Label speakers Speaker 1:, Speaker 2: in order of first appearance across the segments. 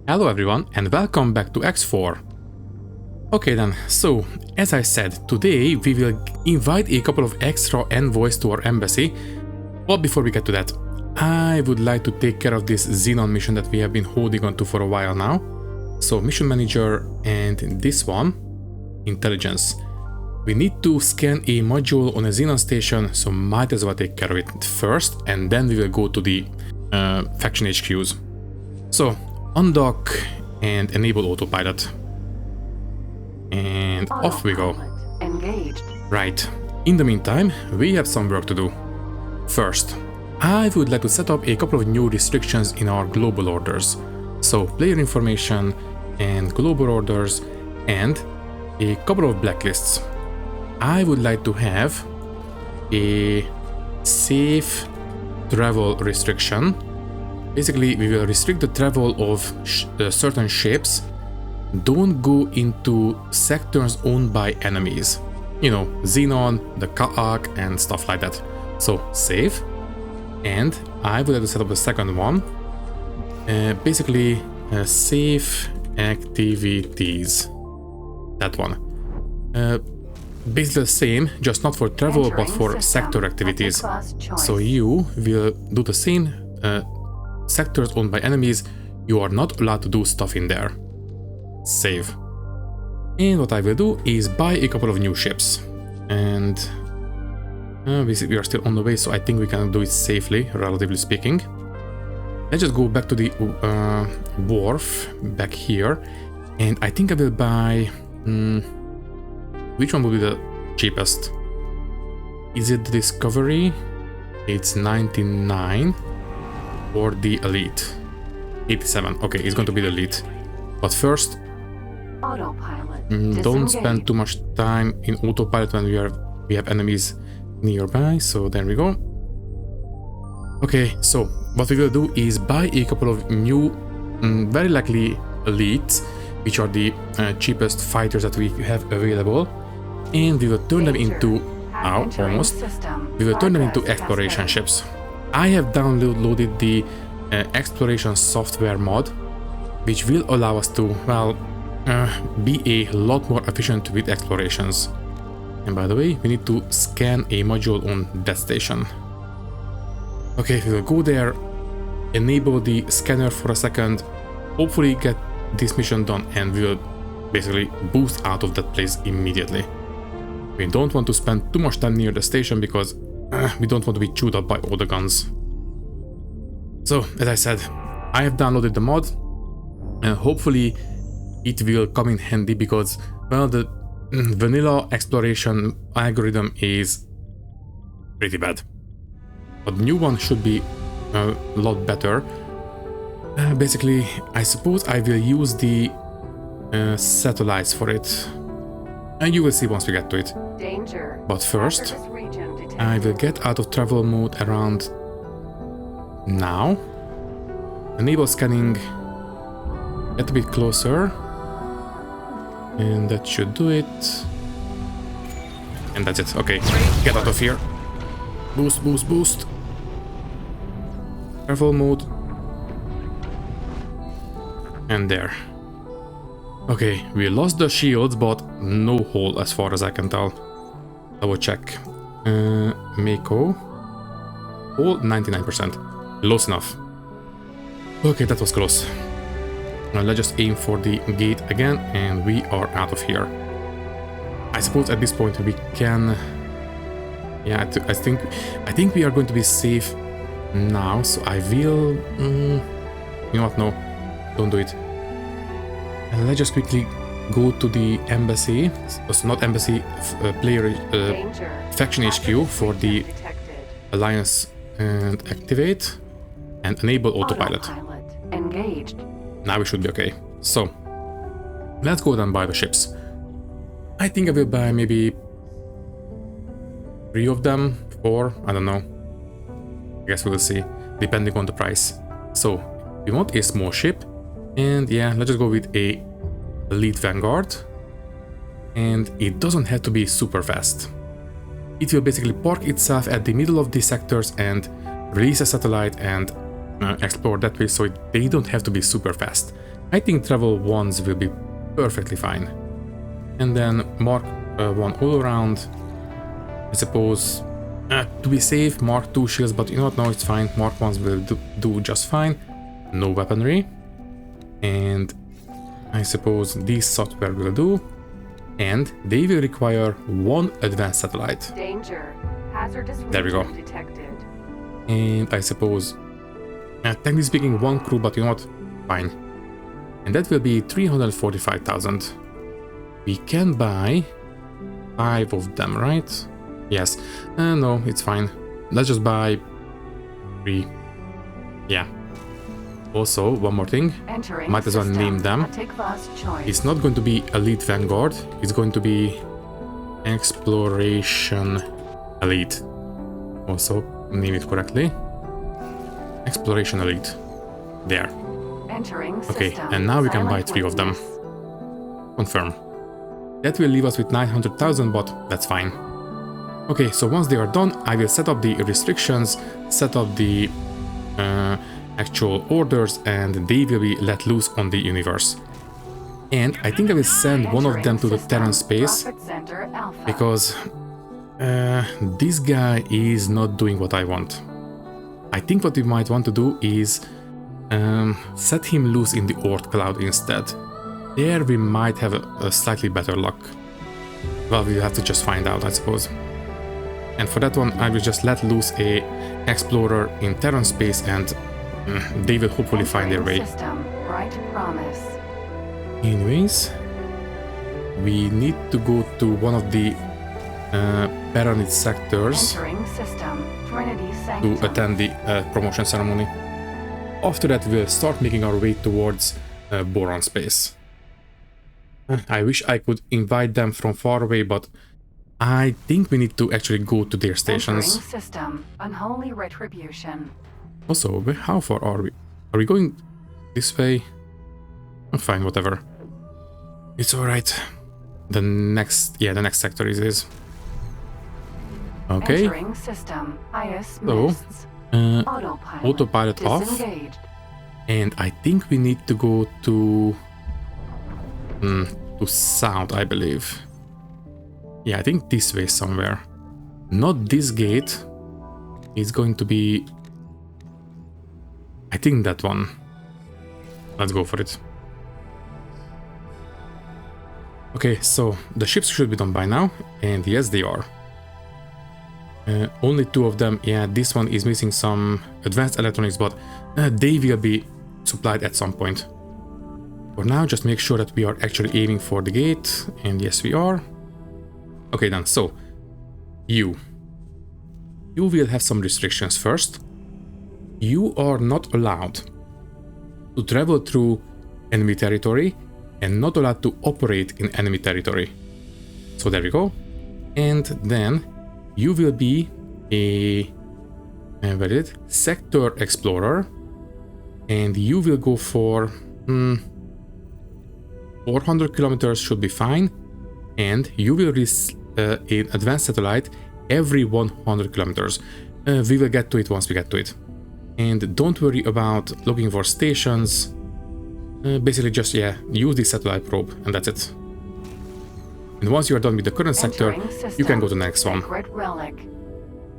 Speaker 1: Hello everyone and welcome back to X4. Okay then, so as I said, today we will invite a couple of extra envoys to our embassy, but before we get to that, I would like to take care of this Xenon mission that we have been holding on to for a while now. So mission manager and this one, intelligence. We need to scan a module on a Xenon station, so might as well take care of it first and then we will go to the faction HQs. So undock and enable autopilot. And off we go.
Speaker 2: Engaged.
Speaker 1: Right. In the meantime, we have some work to do. First, I would like to set up a couple of new restrictions in our global orders. So player information and global orders and a couple of blacklists. I would like to have a safe travel restriction. Basically, we will restrict the travel of certain ships. Don't go into sectors owned by enemies. You know, Xenon, the Ka'ak, and stuff like that. So, safe. And I would like to set up the second one. Basically, safe activities. That one. Basically the same, just not for travel, but for sector activities. So you will do the same. Sectors owned by enemies, you are not allowed to do stuff in there. Save. And what I will do is buy a couple of new ships. And we are still on the way, so I think we can do it safely, relatively speaking. Let's just go back to the wharf back here. And I think I will buy... which one will be the cheapest? Is it the Discovery? It's 99. Or the Elite? 87. Okay, it's going to be the Elite. But first,
Speaker 2: Autopilot.
Speaker 1: don't spend too much time in autopilot when we have enemies nearby. So there we go. Okay, so what we will do is buy a couple of new, very likely Elites, which are the cheapest fighters that we have available, and we will turn them into we will turn them into exploration ships. I have downloaded the exploration software mod, which will allow us to, well, be a lot more efficient with explorations. And by the way, we need to scan a module on that station. Okay, we will go there, enable the scanner for a second, hopefully get this mission done, and we will basically boost out of that place immediately. We don't want to spend too much time near the station because we don't want to be chewed up by all the guns. So, as I said, I have downloaded the mod and hopefully it will come in handy because, well, the vanilla exploration algorithm is pretty bad. But the new one should be a lot better. Basically, I suppose I will use the satellites for it. And you will see once we get to it.
Speaker 2: Danger.
Speaker 1: But first, I will get out of travel mode around now. Enable scanning. Get a bit closer. And that should do it. And that's it. Okay, get out of here. Boost, boost, boost. Travel mode. And there. Okay, we lost the shields, but no hole as far as I can tell. Double check. Mako. Hole 99%. Close enough. Okay, that was close. Now let's just aim for the gate again, and we are out of here. I suppose at this point we can... Yeah, I think we are going to be safe now, so I will... You know what, no, don't do it. And let's just quickly go to the embassy, so not embassy, player faction HQ for the alliance, and activate and enable autopilot.
Speaker 2: Engaged.
Speaker 1: Now we should be okay. So let's go and buy the ships. I think I will buy maybe 3 of them, 4, I don't know. I guess we will see, depending on the price. So we want a small ship. And yeah, let's just go with a Elite Vanguard. And it doesn't have to be super fast. It will basically park itself at the middle of these sectors and release a satellite and explore that way, so they don't have to be super fast. I think travel ones will be perfectly fine. And then mark 1 all around. I suppose to be safe, mark 2 shields, but you know what, no, it's fine. Mark 1s will do just fine. No weaponry. And I suppose these software will do. And they will require 1 advanced satellite.
Speaker 2: Danger. Hazardous
Speaker 1: There we go.
Speaker 2: region detected.
Speaker 1: And I suppose, technically speaking, 1 crew, but you know what, fine. And that will be 345,000. We can buy 5 of them, right? Yes. No, it's fine. Let's just buy 3. Yeah. Also, one more thing.
Speaker 2: Entering
Speaker 1: Might as well
Speaker 2: system.
Speaker 1: name them.
Speaker 2: Atikva's choice.
Speaker 1: It's not going to be Elite Vanguard. It's going to be Exploration Elite. Also, name it correctly. Exploration Elite. There.
Speaker 2: Entering
Speaker 1: Okay,
Speaker 2: system.
Speaker 1: and now we can buy
Speaker 2: Silent
Speaker 1: 3 of them.
Speaker 2: witness.
Speaker 1: Confirm. That will leave us with 900,000, but that's fine. Okay, so once they are done, I will set up the restrictions, set up the actual orders, and they will be let loose on the universe. And I think I will send one of them to the Terran space,
Speaker 2: Profit Center Alpha.
Speaker 1: because this guy is not doing what I want. I think what we might want to do is set him loose in the Oort cloud instead. There we might have a slightly better luck. Well, we'll have to just find out, I suppose. And for that one, I will just let loose a explorer in Terran space, and they will hopefully find their way.
Speaker 2: System. Bright promise.
Speaker 1: Anyways, we need to go to one of the Pyramid sectors
Speaker 2: Entering system. Trinity
Speaker 1: to
Speaker 2: Sanctum.
Speaker 1: attend the promotion ceremony. After that, we'll start making our way towards Boron space. I wish I could invite them from far away, but I think we need to actually go to their stations.
Speaker 2: Entering system. Unholy retribution.
Speaker 1: Also, how far are we? Are we going this way? Oh, fine, whatever. It's alright. The next sector is. Okay.
Speaker 2: Entering system. IS
Speaker 1: So,
Speaker 2: mists.
Speaker 1: autopilot off.
Speaker 2: Disengaged.
Speaker 1: And I think we need to go to south, I believe. Yeah, I think this way somewhere. Not this gate. It's going to be, I think that one. Let's go for it. Okay, so the ships should be done by now, and yes, they are. Only 2 of them. Yeah, this one is missing some advanced electronics, but they will be supplied at some point. For now, just make sure that we are actually aiming for the gate, and yes, we are. Okay, then, so you will have some restrictions first. You are not allowed to travel through enemy territory and not allowed to operate in enemy territory. So there we go. And then you will be a sector explorer, and you will go for 400 kilometers should be fine, and you will risk an advanced satellite every 100 kilometers. We will get to it once we get to it. And don't worry about looking for stations. Basically just, use the satellite probe, and that's it. And once you are done with the current sector, you can go to the next one.
Speaker 2: Sacred relic.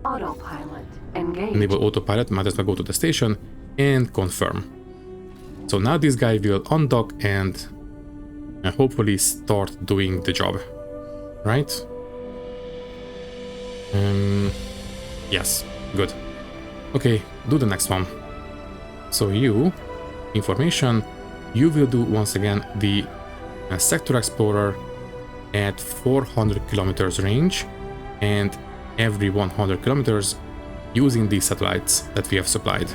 Speaker 2: Autopilot. Engage.
Speaker 1: Enable autopilot, might as well go to the station and confirm. So now this guy will undock and hopefully start doing the job, right? Yes, good. Okay, do the next one. So you, information, you will do once again the sector explorer at 400 kilometers range, and every 100 kilometers using these satellites that we have supplied.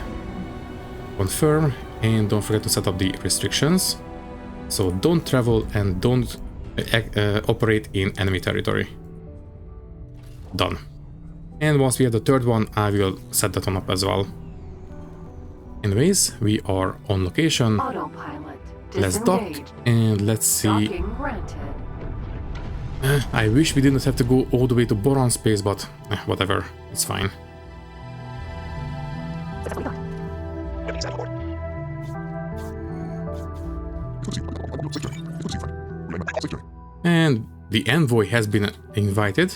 Speaker 1: Confirm, and don't forget to set up the restrictions. So don't travel and don't operate in enemy territory. Done. And once we have the third one, I will set that one up as well. Anyways, we are on location.
Speaker 2: Autopilot.
Speaker 1: Let's dock
Speaker 2: Disengaged.
Speaker 1: and let's see.
Speaker 2: Docking granted.
Speaker 1: I wish we didn't have to go all the way to Boron space, but whatever, it's fine. And the envoy has been invited.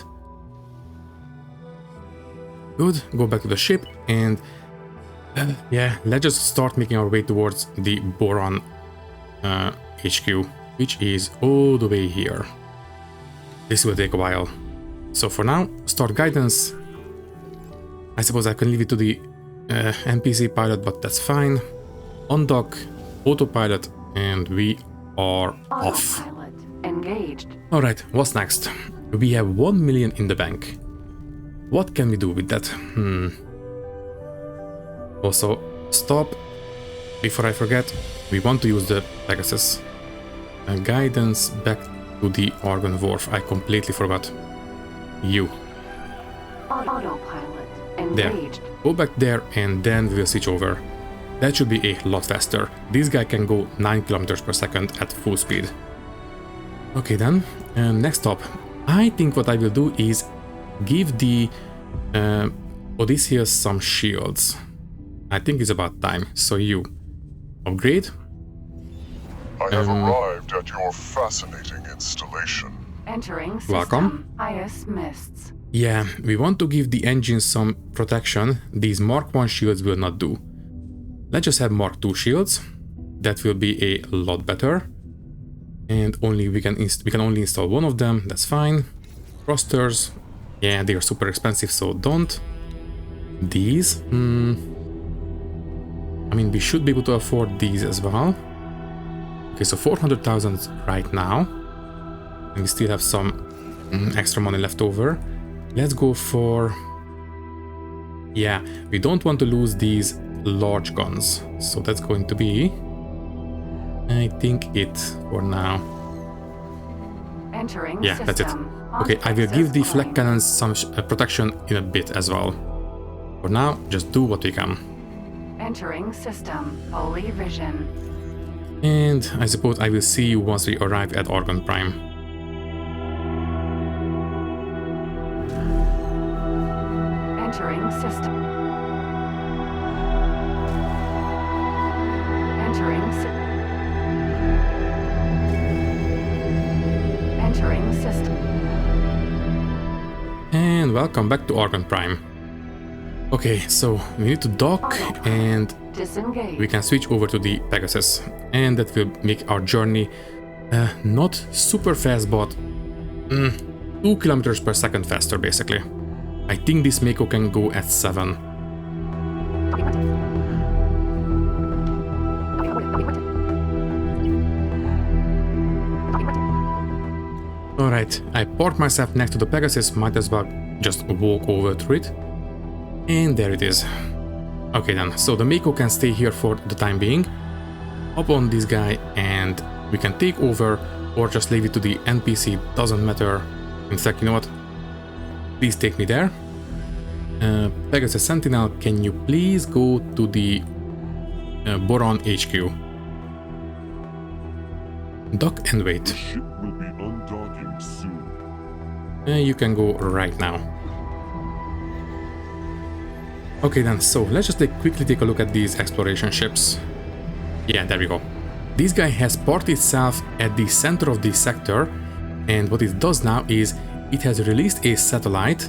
Speaker 1: Good, go back to the ship and yeah, let's just start making our way towards the Boron HQ, which is all the way here. This will take a while. So for now, start guidance. I suppose I can leave it to the NPC pilot, but that's fine. Undock, autopilot, and we are off.
Speaker 2: Autopilot engaged.
Speaker 1: Alright, what's next? We have 1 million in the bank. What can we do with that? Also, stop. Before I forget, we want to use the Pegasus. Guidance back to the Argon Wharf. I completely forgot. You.
Speaker 2: Autopilot
Speaker 1: There.
Speaker 2: engaged.
Speaker 1: Go back there and then we will switch over. That should be a lot faster. This guy can go 9 kilometers per second at full speed. Okay then, next stop. I think what I will do is give the Odysseus some shields. I think it's about time. So you upgrade.
Speaker 3: I have arrived at your fascinating installation.
Speaker 2: Entering system.
Speaker 1: Welcome.
Speaker 2: IS mists.
Speaker 1: Yeah, we want to give the engine some protection. These Mark 1 shields will not do. Let's just have Mark 2 shields. That will be a lot better. And only we can only install one of them. That's fine. Thrusters. Yeah, they are super expensive, so don't. These. I mean, we should be able to afford these as well. Okay, so 400,000 right now. And we still have some extra money left over. Let's go for... Yeah, we don't want to lose these large guns. So that's going to be... I think it for now.
Speaker 2: Entering
Speaker 1: Yeah, that's it.
Speaker 2: system.
Speaker 1: Okay, I will give the
Speaker 2: On-axis
Speaker 1: flak
Speaker 2: line.
Speaker 1: cannons some protection in a bit as well. For now, just do what we can.
Speaker 2: Entering system. Holy vision.
Speaker 1: And I suppose I will see you once we arrive at Argon Prime.
Speaker 2: Entering system. Entering Entering system.
Speaker 1: And welcome back to Argon Prime. Okay, so we need to dock and
Speaker 2: Disengage.
Speaker 1: we can switch over to the Pegasus. And that will make our journey not super fast, but 2 kilometers per second faster, basically. I think this Mako can go at 7. Alright, I parked myself next to the Pegasus, might as well just walk over to it. And there it is. Okay then, so the Mako can stay here for the time being. Hop on this guy and we can take over or just leave it to the NPC, doesn't matter. In fact, you know what? Please take me there. Pegasus Sentinel, can you please go to the Boron HQ? Dock and wait.
Speaker 3: The ship will be undocking soon.
Speaker 1: You can go right now. Okay then, so let's just quickly take a look at these exploration ships. Yeah, there we go. This guy has parked itself at the center of this sector, and what it does now is it has released a satellite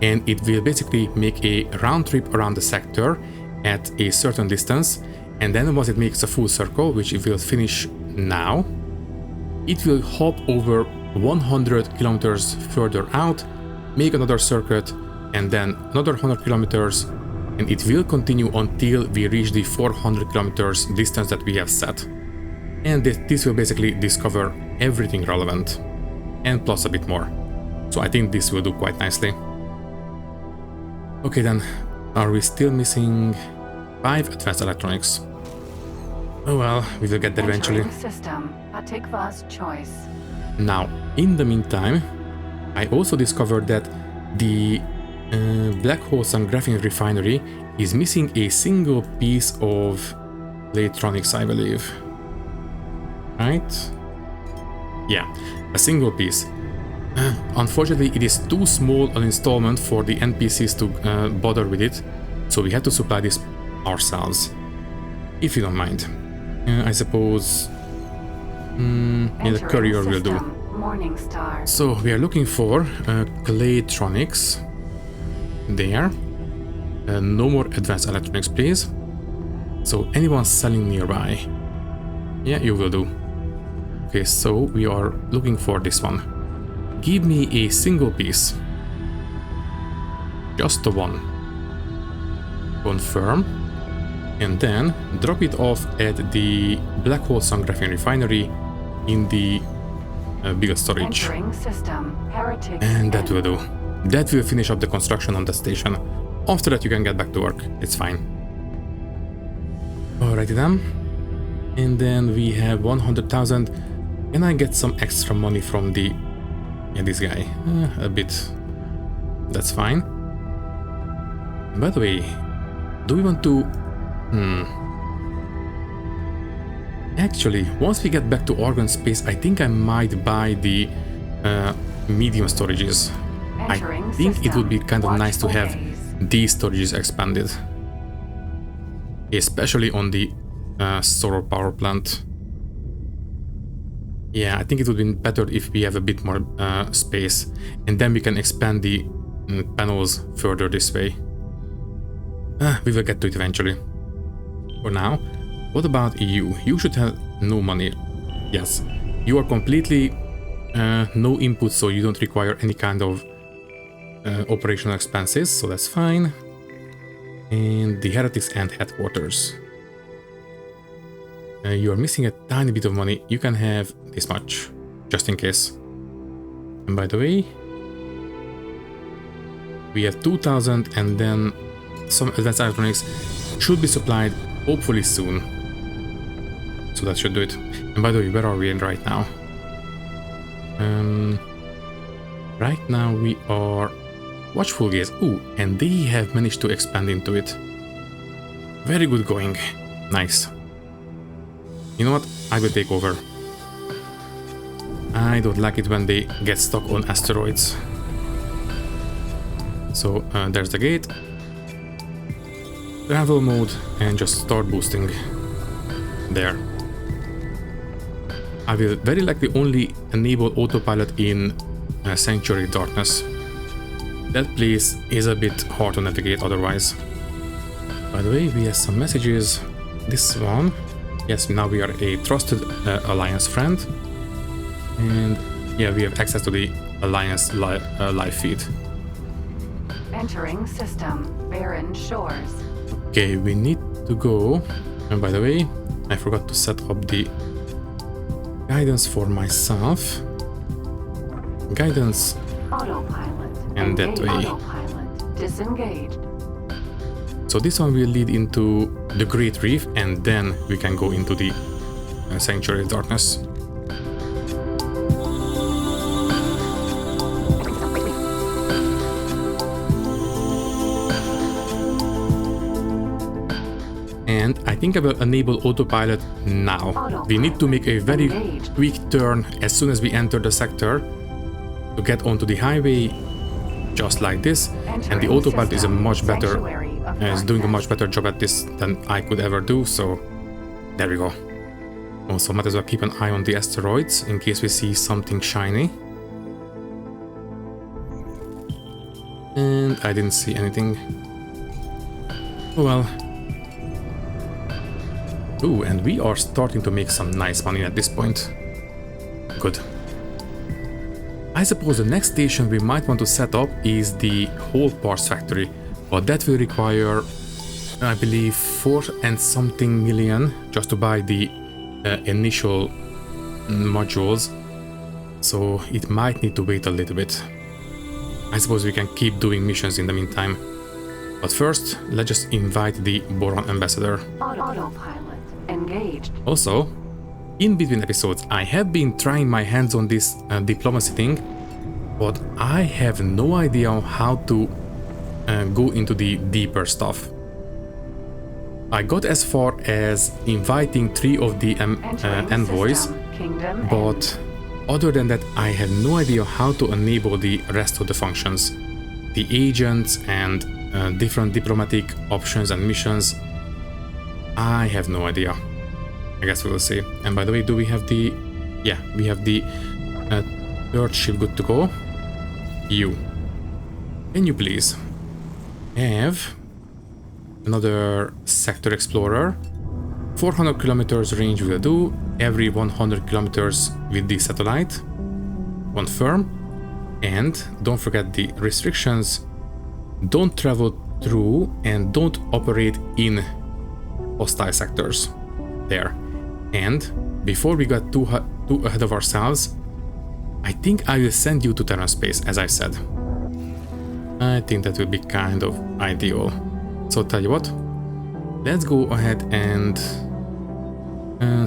Speaker 1: and it will basically make a round trip around the sector at a certain distance, and then once it makes a full circle, which it will finish now, it will hop over 100 kilometers further out, make another circuit, and then another 100 kilometers, and it will continue until we reach the 400 kilometers distance that we have set. And this will basically discover everything relevant, and plus a bit more. So I think this will do quite nicely. Okay then, are we still missing 5 advanced electronics? Oh well, we will get there eventually.
Speaker 2: Entering system. Atikva's choice.
Speaker 1: Now, in the meantime, I also discovered that the Black Hole Sun Graphene Refinery is missing a single piece of electronics, I believe. Right? Yeah, a single piece. Unfortunately, it is too small an installment for the NPCs to bother with it, so we have to supply this ourselves. If you don't mind. I suppose Yeah, the courier will do.
Speaker 2: Morning Star.
Speaker 1: So we are looking for Claytronics. There. No more advanced electronics, please. So anyone selling nearby? Yeah, you will do. Okay, so we are looking for this one. Give me a single piece. Just the one. Confirm. And then drop it off at the Black Hole Sun Graphene Refinery in the bigger storage.
Speaker 2: Entering system. Heretics.
Speaker 1: And that will do. That will finish up the construction on the station. After that you can get back to work. It's fine. Alrighty then. And then we have 100,000. Can I get some extra money from the... Yeah, this guy. A bit. That's fine. By the way, do we want to... Actually, once we get back to organ space, I think I might buy the medium storages. I think it would be kind of nice to have these storages expanded. Especially on the solar power plant. Yeah, I think it would be better if we have a bit more space. And then we can expand the panels further this way. We will get to it eventually. For now, what about you? You should have no money. Yes, you are completely no input, so you don't require any kind of operational expenses, so that's fine. And the Heretics and headquarters. You are missing a tiny bit of money. You can have this much, just in case. And by the way, we have 2,000, and then some advanced electronics should be supplied hopefully soon. So that should do it. And by the way, where are we in right now? Right now we are Watchful Gaze. Ooh, and they have managed to expand into it. Very good going. Nice. You know what? I will take over. I don't like it when they get stuck on asteroids. So there's the gate. Travel mode and just start boosting. There. I will very likely only enable autopilot in Sanctuary Darkness. That place is a bit hard to navigate otherwise. By the way, we have some messages. This one. Yes, now we are a trusted Alliance friend. And yeah, we have access to the Alliance live feed.
Speaker 2: Entering system. Barren Shores.
Speaker 1: Okay, we need to go. And by the way, I forgot to set up the guidance for myself. Guidance.
Speaker 2: Autopilot.
Speaker 1: And that way.
Speaker 2: Autopilot. Disengaged.
Speaker 1: So this one will lead into the Great Reef, and then we can go into the Sanctuary of Darkness. And I think I will enable autopilot now. We need to make a very quick turn as soon as we enter the sector to get onto the highway, just like this. And the autopilot is a much better, is doing a much better job at this than I could ever do. So there we go. Also, might as well keep an eye on the asteroids in case we see something shiny. And I didn't see anything. Oh well. Ooh, and we are starting to make some nice money at this point. Good. I suppose the next station we might want to set up is the whole parts factory, but that will require, I believe, 4 and something million just to buy the initial modules, so it might need to wait a little bit. I suppose we can keep doing missions in the meantime. But first, let's just invite the Boron ambassador.
Speaker 2: Autopilot. Engaged.
Speaker 1: Also, in between episodes, I have been trying my hands on this diplomacy thing, but I have no idea how to go into the deeper stuff. I got as far as inviting 3 of the envoys, but other than that, I have no idea how to enable the rest of the functions. The agents and different diplomatic options and missions. I have no idea. I guess we will see. And by the way, do we have the Yeah, we have the third ship good to go. You. Can you please have another sector explorer? 400 kilometers range will do. Every 100 kilometers with the satellite. Confirm. And don't forget the restrictions. Don't travel through and don't operate in hostile sectors. There. And before we got too ahead of ourselves, I think I will send you to Terran space, as I said. I think that will be kind of ideal. So tell you what, let's go ahead and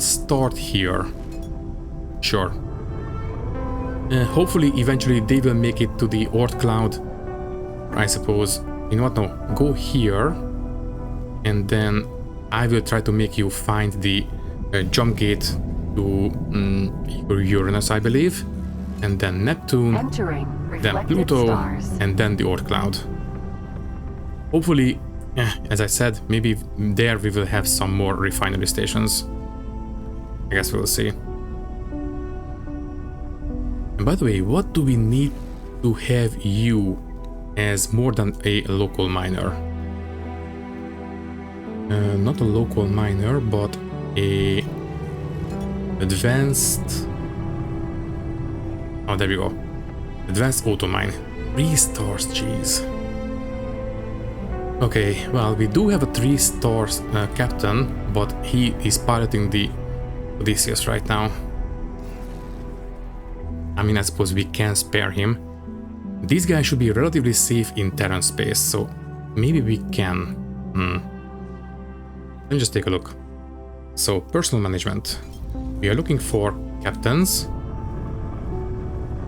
Speaker 1: start here. Sure. Hopefully, eventually they will make it to the Oort cloud. I suppose. You know what? No, go here, and then I will try to make you find the jump gate to Uranus, I believe, and then Neptune, then Pluto,
Speaker 2: stars.
Speaker 1: and then the Oort cloud. Hopefully, as I said, maybe there we will have some more refinery stations. I guess we'll see. And by the way, what do we need to have you as more than a local miner? Not a local miner, but a advanced... Oh, there we go. Advanced auto mine. 3 stars, jeez. Okay, well, we do have a 3 stars captain, but he is piloting the Odysseus right now. I mean, I suppose we can spare him. This guy should be relatively safe in Terran space, so maybe we can. Let me just take a look. So, personal management. We are looking for captains.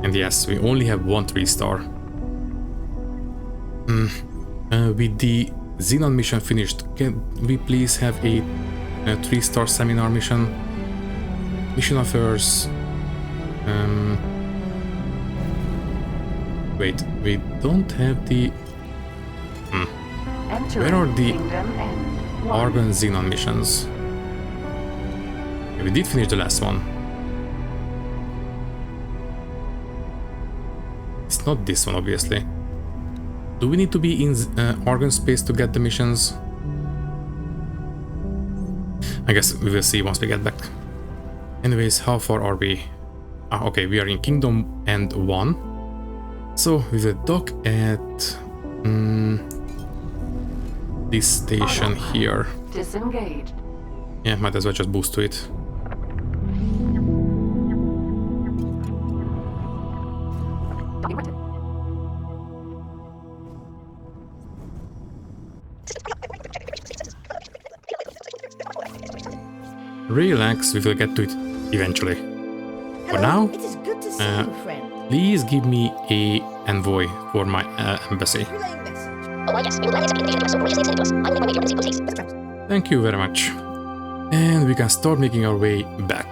Speaker 1: And yes, we only have 1 3-star. With the Xenon mission finished, can we please have a 3-star seminar mission? Mission offers... Wait, we don't have the... Where are the Argon Xenon missions? Okay, we did finish the last one. It's not this one, obviously. Do we need to be in Argon space to get the missions? I guess we will see once we get back. Anyways, how far are we? Ah, okay, we are in Kingdom End 1. So we will dock at this station here.
Speaker 2: Disengaged.
Speaker 1: Yeah, might as well just boost to it. Relax, we will get to it eventually. For now,
Speaker 4: It is good to see you, friend.
Speaker 1: please give me a envoy for my embassy.
Speaker 4: Relaying message.
Speaker 5: Oh, yes. We would like to be so graciously sent to us. I'm going to make your embassy, please.
Speaker 1: Thank you very much. And we can start making our way back.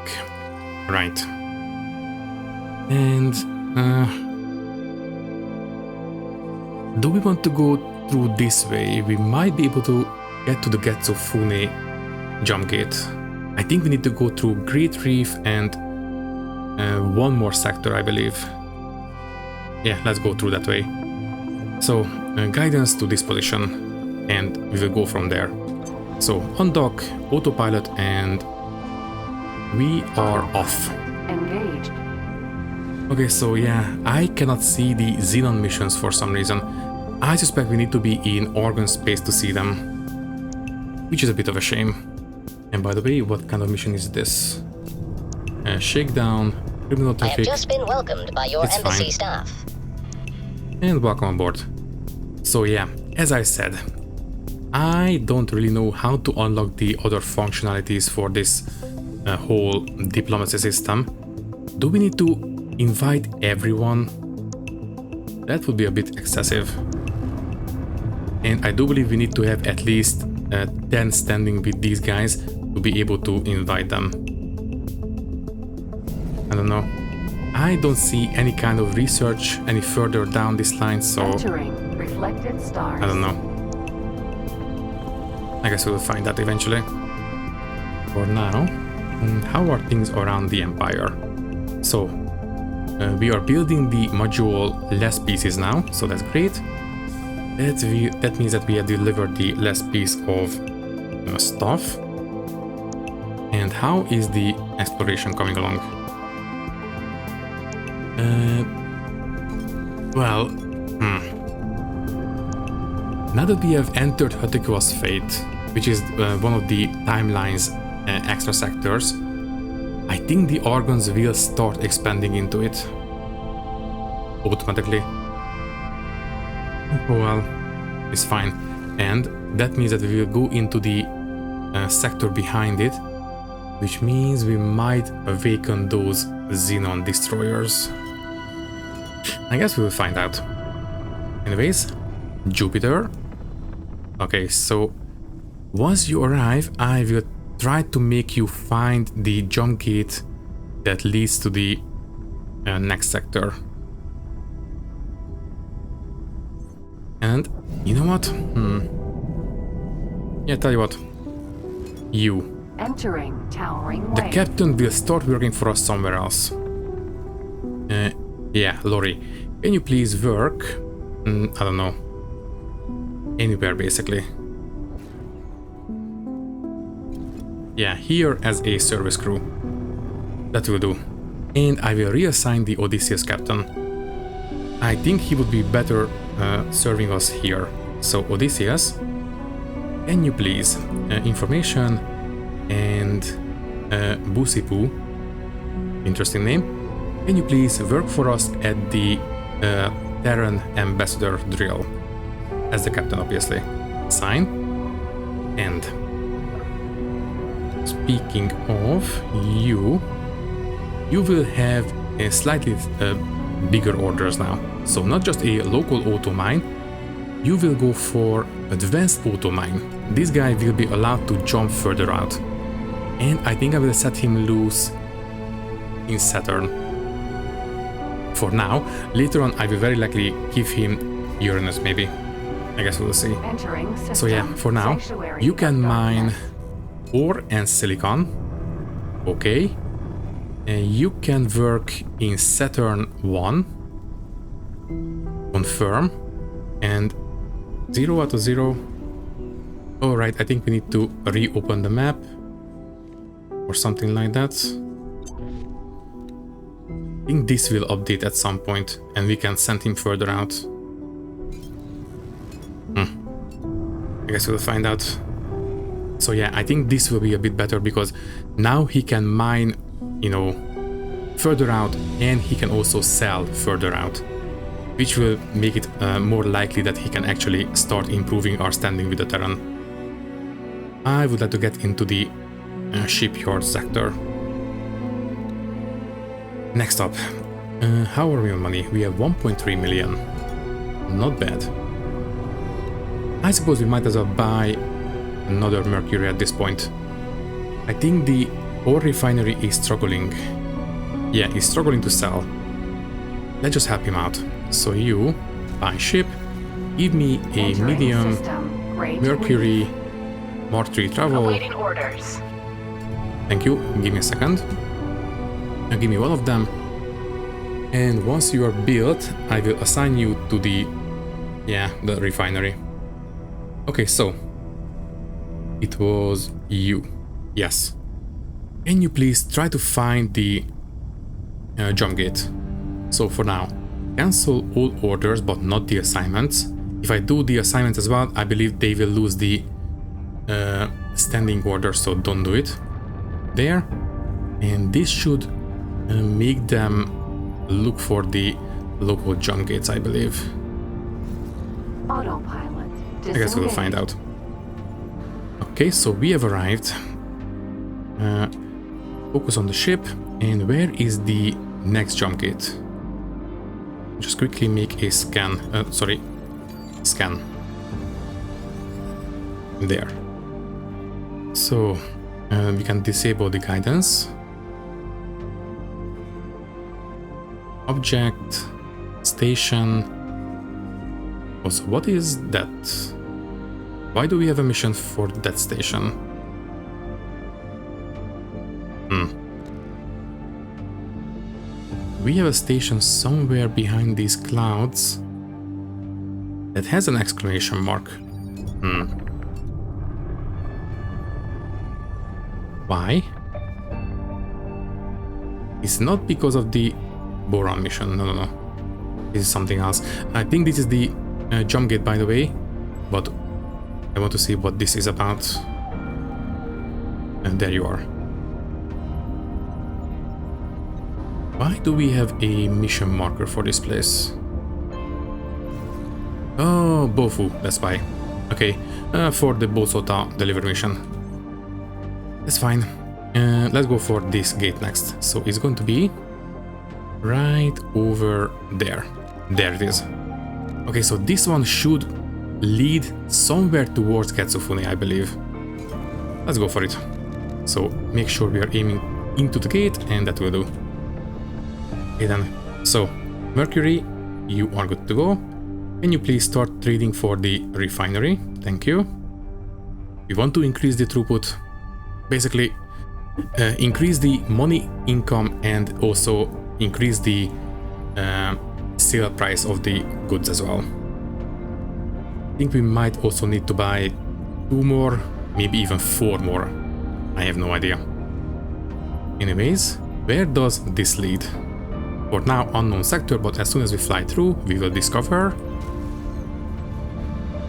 Speaker 1: Right. And do we want to go through this way? We might be able to get to the Getsu Fune jump gate. I think we need to go through Great Reef and one more sector, I believe. Yeah, let's go through that way. So, guidance to this position, and we will go from there. So, undock, autopilot, and we are off.
Speaker 2: Engaged.
Speaker 1: Okay, so yeah, I cannot see the Xenon missions for some reason. I suspect we need to be in Argon space to see them, which is a bit of a shame. And by the way, what kind of mission is this? Shakedown, criminal
Speaker 5: I have
Speaker 1: traffic,
Speaker 5: just been welcomed by your
Speaker 1: It's
Speaker 5: embassy
Speaker 1: fine.
Speaker 5: staff.
Speaker 1: and welcome on board. So yeah, as I said, I don't really know how to unlock the other functionalities for this whole diplomacy system. Do we need to invite everyone? That would be a bit excessive. And I do believe we need to have at least 10 standing with these guys to be able to invite them. I don't know. I don't see any kind of research any further down this line, so
Speaker 2: Entering reflected stars.
Speaker 1: I don't know. I guess we'll find that eventually. For now, how are things around the Empire? So we are building the module less pieces now, so that's great. That means that we have delivered the last piece of stuff. And how is the exploration coming along? Now that we have entered Hutiko's Fate, which is one of the timeline's extra sectors, I think the organs will start expanding into it automatically. Well, it's fine. And that means that we will go into the sector behind it, which means we might awaken those Xenon destroyers. I guess we will find out. Anyways, Jupiter. Okay, so once you arrive, I will try to make you find the jump gate that leads to the next sector. And you know what? Yeah, tell you what. You.
Speaker 2: Entering towering
Speaker 1: The
Speaker 2: way.
Speaker 1: captain will start working for us somewhere else. Yeah, Lori. Can you please work? I don't know. Anywhere, basically. Yeah, here as a service crew. That will do. And I will reassign the Odysseus captain. I think he would be better serving us here. So, Odysseus, can you please information and Busipu, interesting name, can you please work for us at the Terran ambassador drill as the captain, obviously. Sign. And speaking of you will have a slightly bigger orders now. So not just a local auto mine, you will go for advanced auto mine. This guy will be allowed to jump further out. And I think I will set him loose in Saturn. For now, later on I will very likely give him Uranus maybe. I guess we'll see.
Speaker 2: Entering system.
Speaker 1: So yeah, for now,
Speaker 2: Sanctuary
Speaker 1: you
Speaker 2: of
Speaker 1: can mine
Speaker 2: darkness.
Speaker 1: ore and silicon. Okay. And you can work in Saturn 1. Confirm. And 0 out of 0. Alright, I think we need to reopen the map. Or something like that. I think this will update at some point and we can send him further out. I guess we'll find out. So yeah, I think this will be a bit better because now he can mine, you know, further out and he can also sell further out, which will make it more likely that he can actually start improving our standing with the Terran. I would like to get into the shipyard sector. Next up, how are we on money? We have 1.3 million. Not bad. I suppose we might as well buy another Mercury at this point. I think the ore refinery is struggling. Yeah, he's struggling to sell. Let's just help him out. So you buy ship, give me a
Speaker 2: Entering
Speaker 1: medium
Speaker 2: system. Grade
Speaker 1: Mercury Mark 3 travel.
Speaker 4: Awaiting orders.
Speaker 1: Thank you. Give me a second. Now give me one of them. And once you are built, I will assign you to the refinery. Okay, so it was you. Yes. Can you please try to find the jump gate? So for now, cancel all orders but not the assignments. If I do the assignments as well, I believe they will lose the standing order, so don't do it. There. And this should make them look for the local jump gates, I believe.
Speaker 2: Autopilot.
Speaker 1: I guess we'll find out. Okay, so we have arrived. Focus on the ship. And where is the next jump gate? Just quickly make a scan. Scan. There. So we can disable the guidance. Object. Station. Also, what is that? Why do we have a mission for that station? we have a station somewhere behind these clouds that has an exclamation mark. Why? It's not because of the boron mission. No. This is something else. I think this is the jump gate, by the way, but I want to see what this is about. And there you are. Why do we have a mission marker for this place? Oh, Bofu, that's why. Okay, for the Bosota delivery mission. That's fine. Let's go for this gate next. So it's going to be right over there. There it is. Okay, so this one should lead somewhere towards Getsufune, I believe. Let's go for it. So make sure we are aiming into the gate, and that will do. Okay then. So, Mercury, you are good to go. Can you please start trading for the refinery? Thank you. We want to increase the throughput. Basically, increase the money income and also increase the sale price of the goods as well. I think we might also need to buy 2 more, maybe even 4 more. I have no idea. Anyways, where does this lead? For now, unknown sector, but as soon as we fly through, we will discover.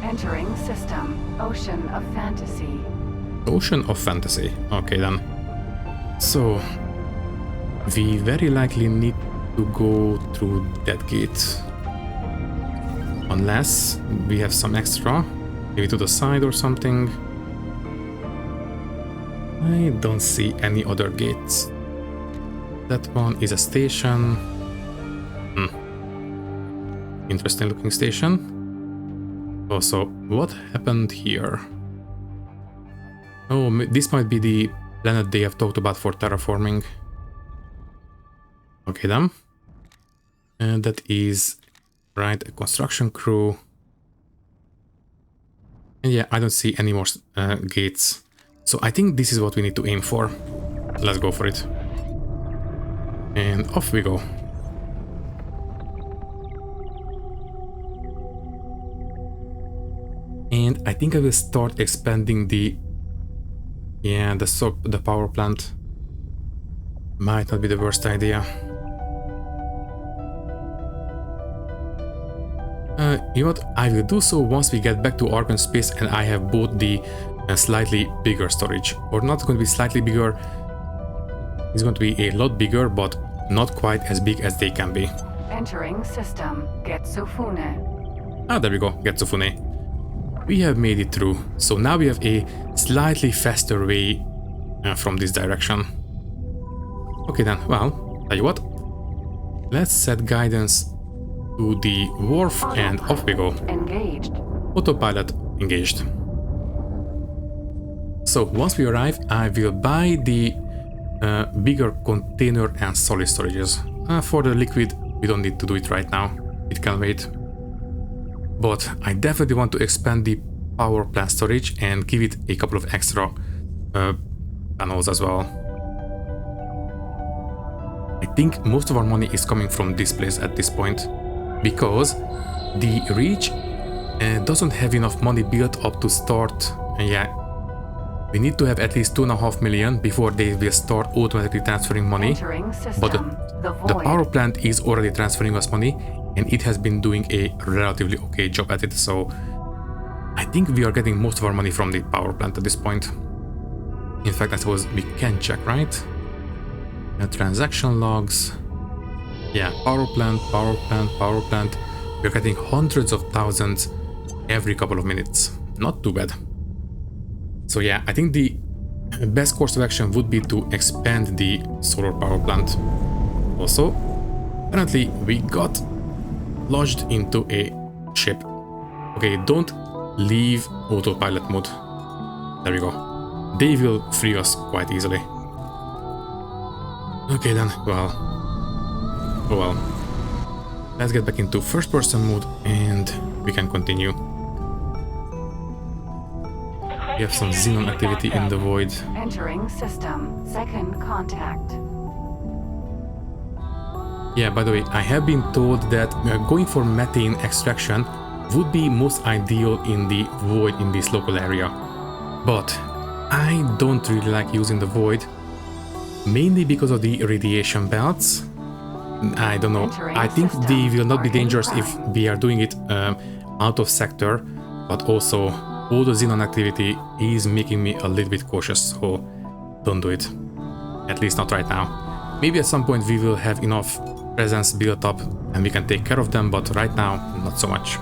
Speaker 2: Entering system. Ocean of Fantasy.
Speaker 1: Ocean of Fantasy. Okay then. So, we very likely need to go through that gate. Unless we have some extra, maybe to the side or something. I don't see any other gates. That one is a station. Interesting looking station. Also, what happened here? Oh, this might be the planet they have talked about for terraforming. Okay then. And that is, right, a construction crew. And yeah, I don't see any more gates. So I think this is what we need to aim for. Let's go for it. And off we go. And I think I will start expanding the power plant. Might not be the worst idea. You know what? I will do so once we get back to Argon space and I have bought the slightly bigger storage. Or not going to be slightly bigger. It's going to be a lot bigger, but not quite as big as they can be.
Speaker 2: Entering system. Getsufune.
Speaker 1: Ah, there we go. Getsufune. We have made it through. So now we have a slightly faster way from this direction. Okay then. Well, tell you what. Let's set guidance to the wharf and off we go.
Speaker 2: Engaged.
Speaker 1: Autopilot engaged. So once we arrive, I will buy the bigger container and solid storages. For the liquid, we don't need to do it right now. It can wait. But I definitely want to expand the power plant storage and give it a couple of extra panels as well. I think most of our money is coming from this place at this point, because the Reach doesn't have enough money built up to start. We need to have at least 2.5 million before they will start automatically transferring money. But the power plant is already transferring us money, and it has been doing a relatively okay job at it. So I think we are getting most of our money from the power plant at this point. In fact, I suppose we can check, right? Transaction logs. Yeah, power plant, power plant, power plant. We're getting hundreds of thousands every couple of minutes. Not too bad. So yeah, I think the best course of action would be to expand the solar power plant. Also, apparently we got lodged into a ship. Okay, don't leave autopilot mode. There we go. They will free us quite easily. Okay then, well. Oh well. Let's get back into first person mode and we can continue. We have some xenon activity in the void.
Speaker 2: Entering system. Second contact.
Speaker 1: Yeah, by the way, I have been told that going for methane extraction would be most ideal in the void in this local area. But I don't really like using the void, mainly because of the radiation belts. I don't know. I think they will not be dangerous if we are doing it out of sector, but also all the xenon activity is making me a little bit cautious, so don't do it. At least not right now. Maybe at some point we will have enough presence built up and we can take care of them, but right now, not so much.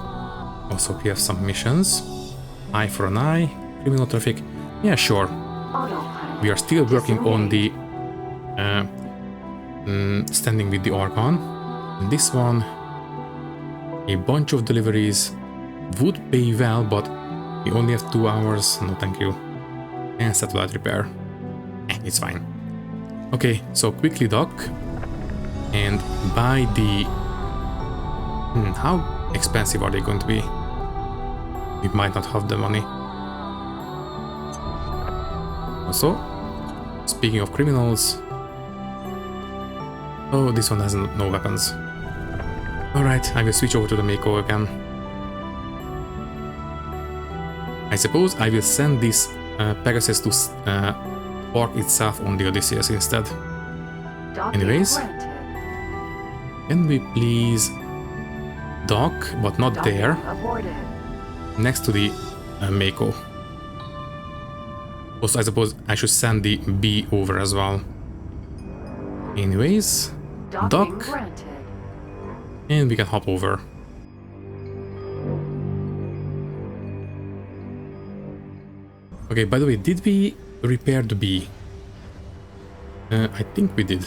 Speaker 1: Also, we have some missions. Eye for an eye, criminal traffic. Yeah, sure. We are still working on the standing with the Argon. And this one, a bunch of deliveries would pay well, but we only have 2 hours. No, thank you. And satellite repair. It's fine. Okay, so quickly dock and buy the... how expensive are they going to be? We might not have the money. Also, speaking of criminals... Oh, this one has no weapons. Alright, I will switch over to the Mako again. I suppose I will send this Pegasus to park itself on the Odysseus instead. Anyways, can we please dock, but not there, next to the Mako. Also, I suppose I should send the B over as well. Anyways, dock, and we can hop over. Okay, by the way, did we repair the B? I think we did.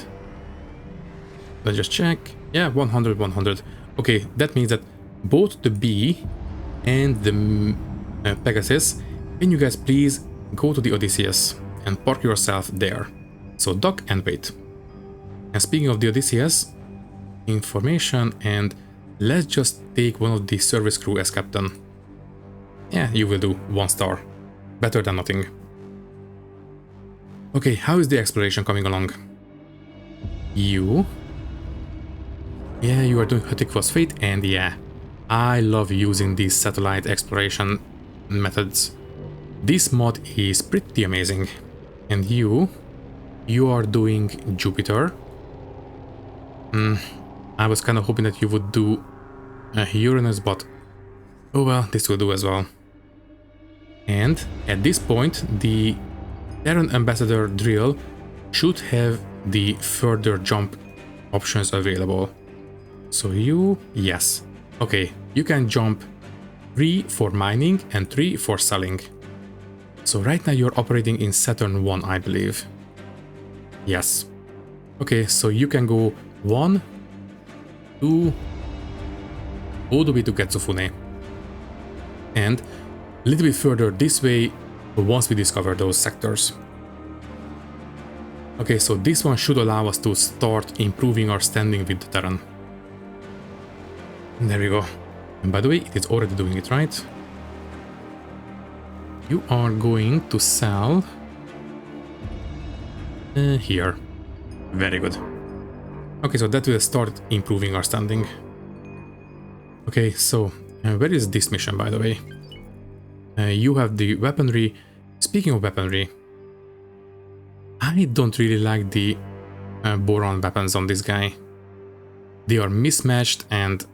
Speaker 1: Let's just check. Yeah, 100, 100. Okay, that means that both the B and the Pegasus, can you guys please go to the Odysseus and park yourself there. So dock and wait. And speaking of the Odysseus, information, and let's just take one of the service crew as captain. Yeah, you will do 1 star. Better than nothing. Okay, how is the exploration coming along? You? Yeah, you are doing Hertic Phosphate, and yeah, I love using these satellite exploration methods. This mod is pretty amazing. And you are doing Jupiter. I was kind of hoping that you would do Uranus, but oh well, this will do as well. And at this point, the Terran Ambassador drill should have the further jump options available. So you, yes. Okay, you can jump 3 for mining and 3 for selling. So right now you're operating in Saturn 1, I believe. Yes. Okay, so you can go 1, 2, all the way to Getsufune. And a little bit further this way once we discover those sectors. Okay, so this one should allow us to start improving our standing with the Terran. There we go. And by the way, it is already doing it, right? You are going to sell here. Very good. Okay, so that will start improving our standing. Okay, so where is this mission, by the way? You have the weaponry. Speaking of weaponry, I don't really like the boron weapons on this guy. They are mismatched and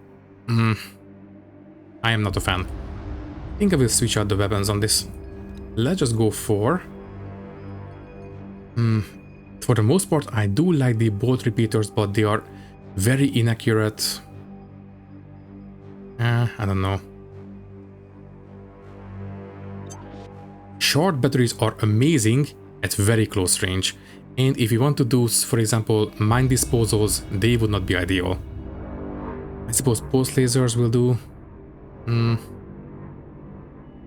Speaker 1: I am not a fan. I think I will switch out the weapons on this. Let's just go for... For the most part, I do like the bolt repeaters, but they are very inaccurate. I don't know. Short batteries are amazing at very close range, and if you want to do, for example, mine disposals, they would not be ideal. I suppose pulse lasers will do.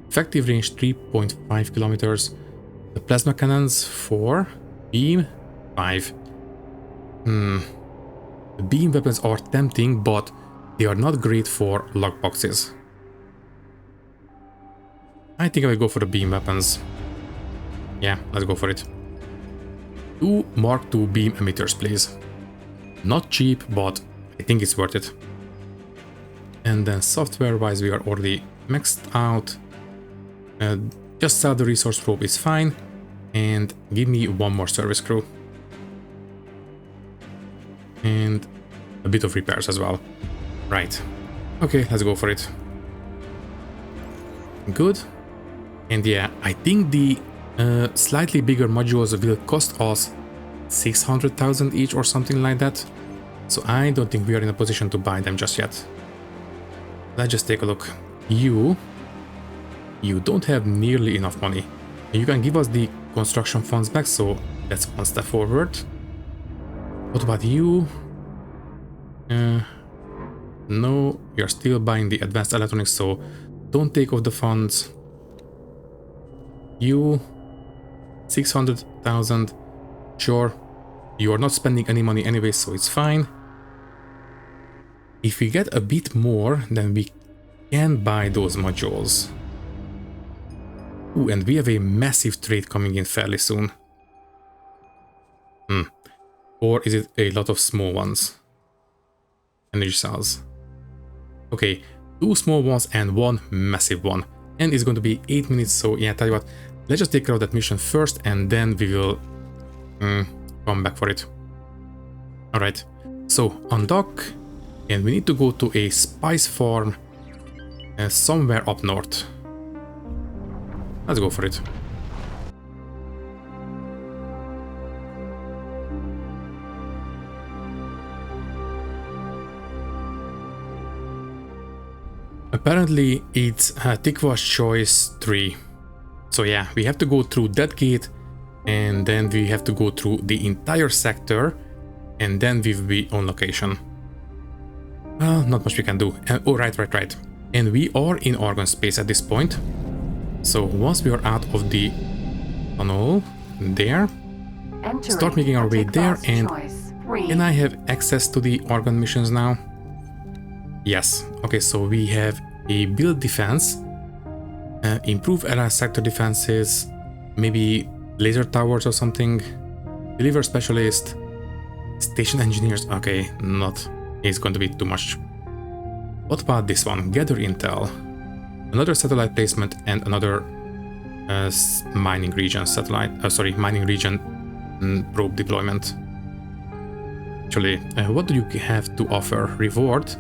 Speaker 1: Effective range 3.5 kilometers. The plasma cannons 4. Beam 5. The beam weapons are tempting, but they are not great for lockboxes. I think I will go for the beam weapons. Yeah, let's go for it. 2 Mark II beam emitters, please. Not cheap, but I think it's worth it. And then software-wise, we are already maxed out. Just sell the resource probe is fine. And give me one more service crew. And a bit of repairs as well. Right. Okay, let's go for it. Good. And yeah, I think the slightly bigger modules will cost us 600,000 each or something like that. So I don't think we are in a position to buy them just yet. Let's just take a look. You don't have nearly enough money. You can give us the construction funds back, so that's one step forward. What about you? No, you're still buying the advanced electronics, so don't take off the funds. You 600,000. Sure, you are not spending any money anyway, so it's fine. If we get a bit more, then we can buy those modules. Ooh, and we have a massive trade coming in fairly soon. Or is it a lot of small ones? Energy cells. Okay, 2 small ones and 1 massive one. And it's going to be 8 minutes, so yeah, tell you what, let's just take care of that mission first and then we will come back for it. Alright, so undock, and we need to go to a spice farm somewhere up north. Let's go for it. Apparently it's Tikva's choice 3. So yeah, we have to go through that gate and then we have to go through the entire sector and then we will be on location. Not much we can do. Oh, right. And we are in Argon space at this point. So once we are out of the tunnel there, start making our way there, and can I have access to the Argon missions now? Yes. Okay, so we have a build defense, improve ally sector defenses, maybe laser towers or something, deliver specialist, station engineers. Okay, not. It's going to be too much. What about this one? Gather intel, another satellite placement, and another mining region satellite. Mining region probe deployment. Actually, what do you have to offer? Reward,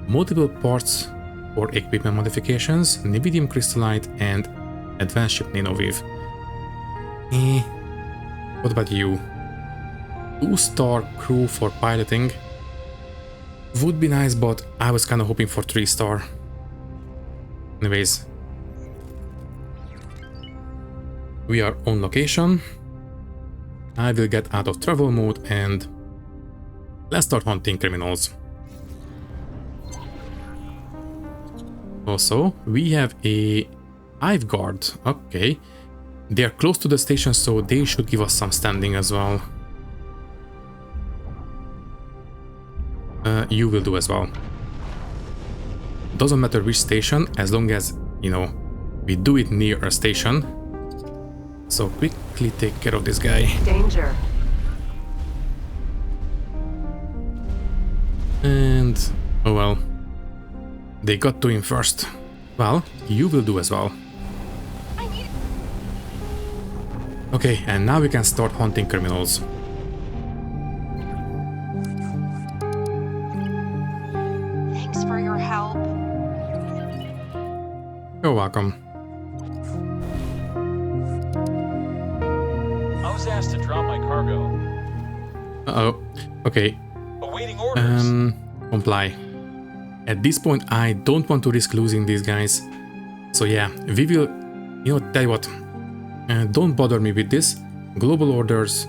Speaker 1: multiple parts or equipment modifications, Nibidium crystallite, and advanced ship nanoweave. What about you? 2-star crew for piloting. Would be nice, but I was kind of hoping for 3-star. Anyways, we are on location. I will get out of travel mode and let's start hunting criminals. Also, we have a hive guard. Okay, they are close to the station, so they should give us some standing as well. You will do as well. Doesn't matter which station, as long as, you know, we do it near a station. So quickly take care of this guy.
Speaker 2: Danger.
Speaker 1: And, oh well, they got to him first. Well, you will do as well. Okay, and now we can start hunting criminals.
Speaker 4: Thanks for your help.
Speaker 1: You're welcome.
Speaker 6: I was asked to drop my cargo.
Speaker 1: Uh-oh. Okay.
Speaker 6: Awaiting orders.
Speaker 1: Comply. At this point, I don't want to risk losing these guys. So yeah, we will, you know, tell you what. Don't bother me with this. Global orders.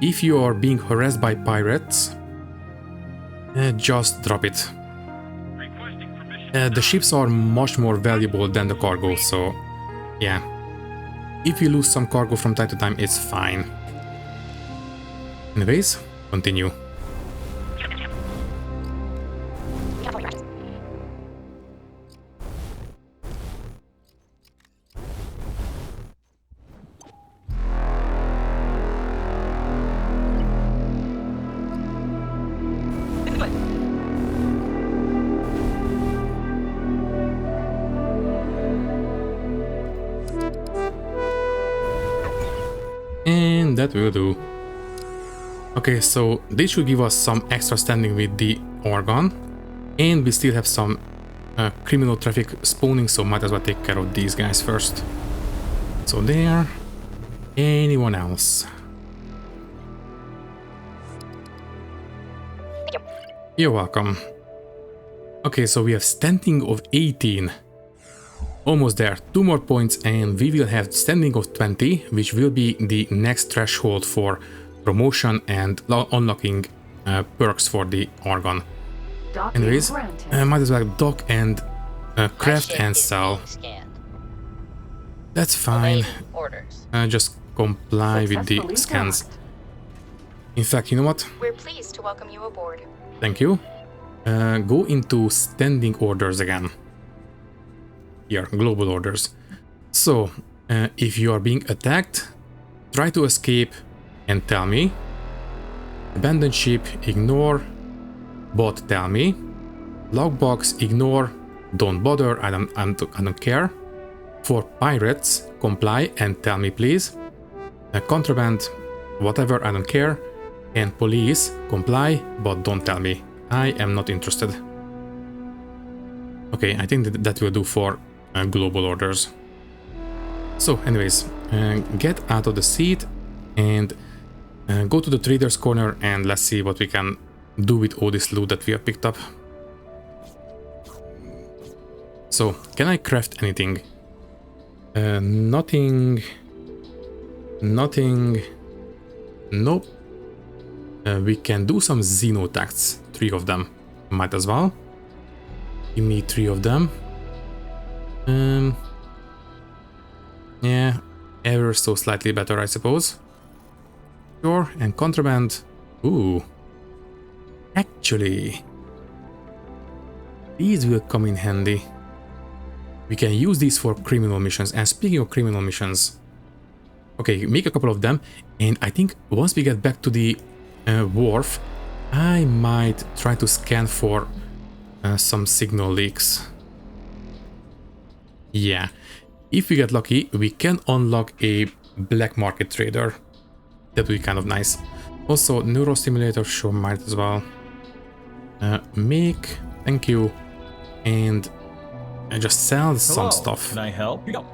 Speaker 1: If you are being harassed by pirates, just drop it. The ships are much more valuable than the cargo, so yeah. If you lose some cargo from time to time, it's fine. Anyways, continue. That will do. Okay, so this should give us some extra standing with the organ, and we still have some criminal traffic spawning, so might as well take care of these guys first. So there. Anyone else? You're welcome. Okay, so we have standing of 18. Almost there. 2 more points and we will have standing of 20, which will be the next threshold for promotion and unlocking perks for the organ.
Speaker 2: Docking
Speaker 1: Anyways,
Speaker 2: granted.
Speaker 1: might as well dock and craft and sell. That's fine.
Speaker 5: Orders.
Speaker 1: Just comply with the
Speaker 2: Successfully
Speaker 1: scans.
Speaker 2: docked.
Speaker 1: In fact, you know what?
Speaker 4: We're pleased to welcome you aboard.
Speaker 1: Thank you. Go into standing orders again. Here, global orders. So, if you are being attacked, try to escape and tell me. Abandoned ship, ignore. Bot, tell me. Logbox, ignore. Don't bother, I don't care. For pirates, comply and tell me please. Contraband, whatever, I don't care. And police, comply, but don't tell me. I am not interested. Okay, I think that will do for global orders. So anyways, get out of the seat and go to the trader's corner and let's see what we can do with all this loot that we have picked up. So, can I craft anything? Nothing. Nothing. Nope. We can do some xenotacts. 3 of them. Might as well. Give me 3 of them. Yeah, ever so slightly better, I suppose. Sure, and contraband. Ooh. Actually, these will come in handy. We can use these for criminal missions. And speaking of criminal missions, okay, make a couple of them. And I think once we get back to the wharf, I might try to scan for some signal leaks. Yeah, if we get lucky, we can unlock a black market trader. That would be kind of nice. Also, neurostimulator, sure, might as well. Make, thank you, and just sell some stuff.
Speaker 6: Can I help? Yep.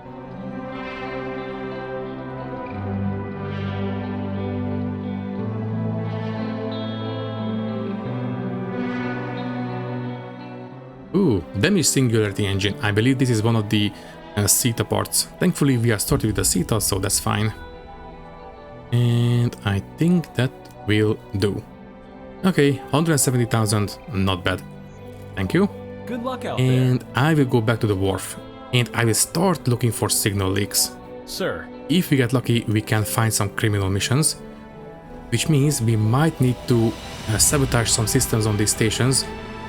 Speaker 1: Ooh, damage singularity engine. I believe this is one of the CETA parts. Thankfully, we are started with the CETA, so that's fine. And I think that will do. Okay, 170,000, not bad. Thank you.
Speaker 6: Good luck out
Speaker 1: And I will go back to the wharf. And I will start looking for signal leaks.
Speaker 6: there. Sir,
Speaker 1: If we get lucky, we can find some criminal missions. Which means we might need to sabotage some systems on these stations.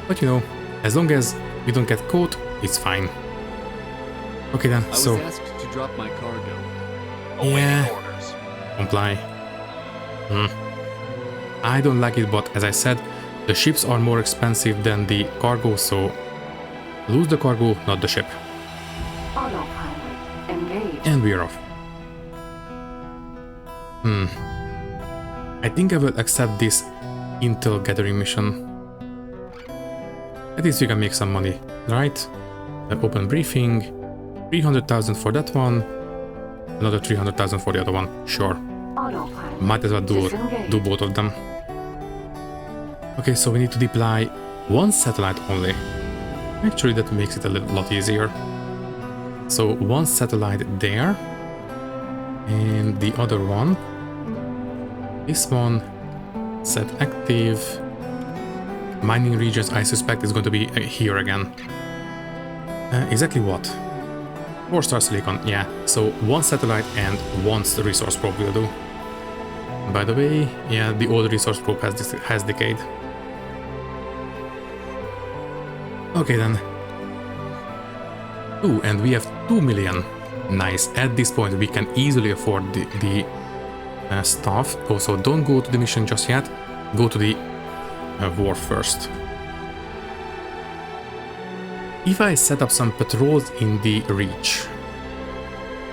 Speaker 1: But you know, as long as we don't get caught, it's fine. Okay then,
Speaker 7: I was
Speaker 1: so
Speaker 7: asked to drop my cargo.
Speaker 6: awaiting
Speaker 1: Yeah.
Speaker 6: orders.
Speaker 1: comply. I don't like it, but as I said, the ships are more expensive than the cargo, so lose the cargo, not the ship.
Speaker 2: Autopilot engaged.
Speaker 1: And we're off. I think I will accept this intel gathering mission. At least we can make some money, right? Open briefing, 300,000 for that one, another 300,000 for the other one, sure.
Speaker 2: Autopilot
Speaker 1: Might as well
Speaker 2: disengaged.
Speaker 1: do both of them. Okay, so we need to deploy one satellite only. Actually, that makes it a lot easier. So one satellite there, and the other one, this one, set active. Mining regions, I suspect, is going to be here again. Exactly what? 4-star silicon, yeah. So one satellite and one resource probe will do. By the way, yeah, the old resource probe has decayed. Okay then. Ooh, and we have 2 million. Nice. At this point, we can easily afford the stuff. Also, don't go to the mission just yet. Go to the wharf first. If I set up some patrols in the reach,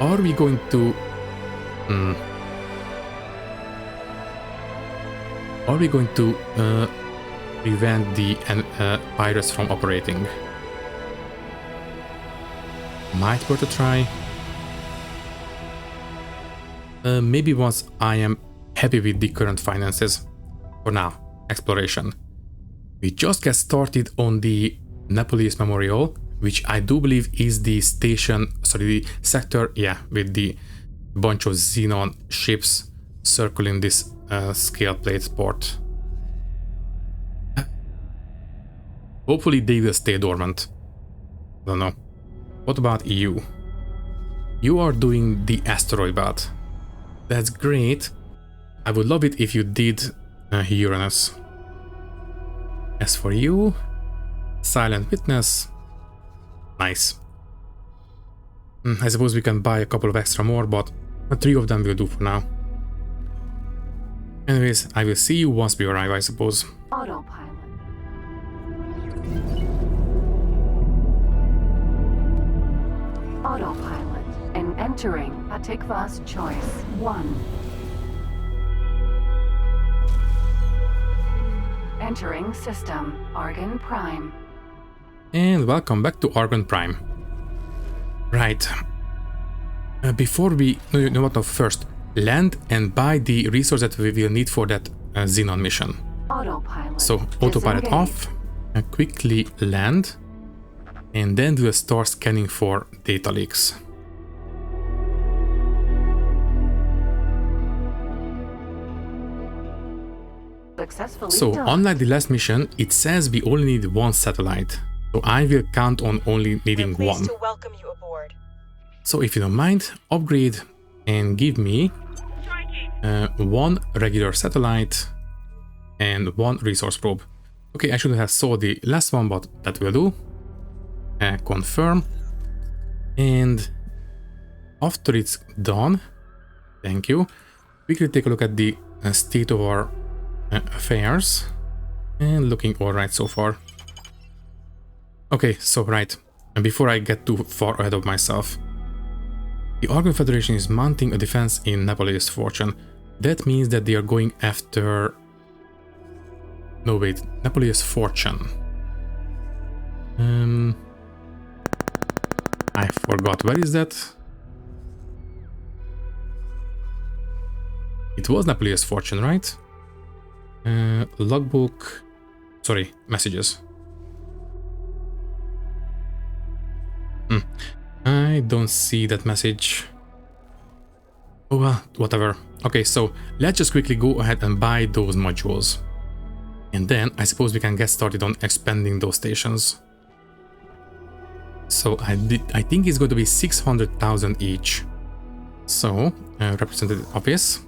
Speaker 1: are we going to... Are we going to prevent the pirates from operating? Might worth a try. Maybe once I am happy with the current finances. For now, exploration. We just get started on the Neapolis Memorial, which I do believe is the station, sorry, the sector, yeah, with the bunch of Xenon ships circling this scale plate port. Hopefully they will stay dormant. I don't know. What about you? You are doing the asteroid belt. That's great. I would love it if you did Uranus. As for you, Silent Witness. Nice. I suppose we can buy a couple of extra more, but 3 of them will do for now. Anyways, I will see you once we arrive, I suppose.
Speaker 2: Autopilot. Autopilot. And entering Atikva's choice 1. Entering system Argon Prime.
Speaker 1: And welcome back to Argon Prime. Right. Before we... No, you know what? No, first, land and buy the resource that we will need for that Xenon mission.
Speaker 2: Autopilot.
Speaker 1: So, autopilot
Speaker 2: Disengage.
Speaker 1: off. Quickly land. And then we'll start scanning for data leaks.
Speaker 2: Successfully
Speaker 1: So,
Speaker 2: done.
Speaker 1: unlike the last mission, it says we only need 1 satellite. So I will count on only needing
Speaker 4: We're pleased
Speaker 1: 1.
Speaker 4: to welcome you aboard.
Speaker 1: So if you don't mind, upgrade and give me 1 regular satellite and 1 resource probe. Okay, I should have saw the last one, but that will do. Confirm. And after it's done, thank you, quickly take a look at the state of our affairs. And looking alright so far. Okay, so right, and before I get too far ahead of myself. The Argon Federation is mounting a defense in Neapolis Fortune. That means that they are going after... No, wait, Neapolis Fortune. I forgot, where is that? It was Neapolis Fortune, right? Logbook... Sorry, messages. I don't see that message. Oh well, whatever. Okay, so let's just quickly go ahead and buy those modules. And then I suppose we can get started on expanding those stations. So I think it's going to be 600,000 each. So, representative office.